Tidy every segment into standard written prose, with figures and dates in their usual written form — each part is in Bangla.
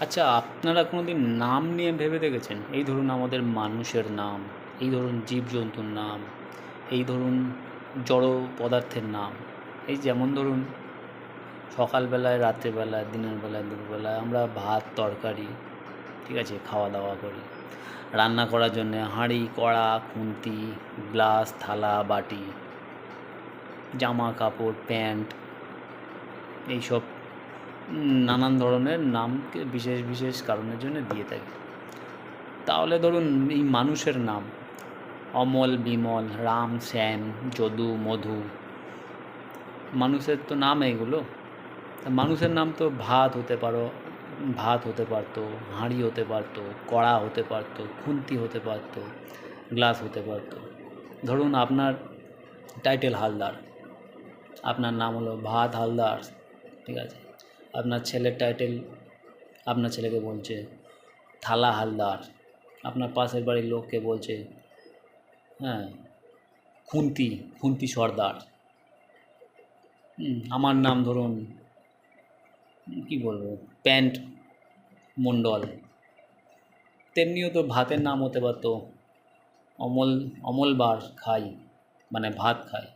আচ্ছা, আপনারা কোনোদিন নাম নিয়ে ভেবে দেখেছেন? এই ধরুন আমাদের মানুষের নাম, এই ধরুন জীবজন্তুর নাম, এই ধরুন জড় পদার্থের নাম। এই যেমন ধরুন সকালবেলায়, রাত্রেবেলায়, দিনের বেলায়, দুপুরবেলায় আমরা ভাত তরকারি, ঠিক আছে, খাওয়া দাওয়া করি। রান্না করার জন্যে হাঁড়ি, কড়া, খুন্তি, গ্লাস, থালা, বাটি, জামা কাপড়, প্যান্ট, এইসব নানান ধরনের নামকে বিশেষ বিশেষ কারণের জন্য দিয়ে থাকি। তাহলে ধরুন এই মানুষের নাম অমল, বিমল, রাম, শ্যাম, যদু, মধু, মানুষের তো নাম এগুলো। তা মানুষের নাম তো ভাত হতে পারতো, হাঁড়ি হতে পারতো, কড়া হতে পারতো, খুন্তি হতে পারতো, গ্লাস হতে পারতো। ধরুন আপনার টাইটেল হালদার, আপনার নাম হলো ভাত হালদার, ঠিক আছে। আপনার ছেলের টাইটেল, আপনার ছেলেকে বলছে থালা হালদার, আপনার পাশের বাড়ির লোককে বলছে হ্যাঁ খুন্তি খুন্তি সর্দার। আমার নাম ধরুন কী বলবো, প্যান্ট মণ্ডল। তেমনিও তো ভাতের নাম হতে পারতো অমল, অমলবার খাই, মানে ভাত খাই।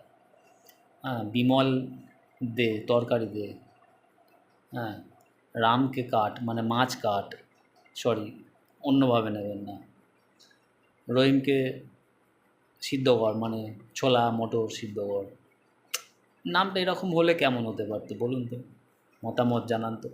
হ্যাঁ, বিমল দে, তরকারি দে। হ্যাঁ, রামকে কাট, মানে মাছ কাট, সরি, অন্যভাবে নেবেন না। রহিমকে সিদ্ধ কর, মানে ছোলা মটর সিদ্ধ কর। নামটা এরকম হলে কেমন হতে পারতো বলুন তো, মতামত জানান তো।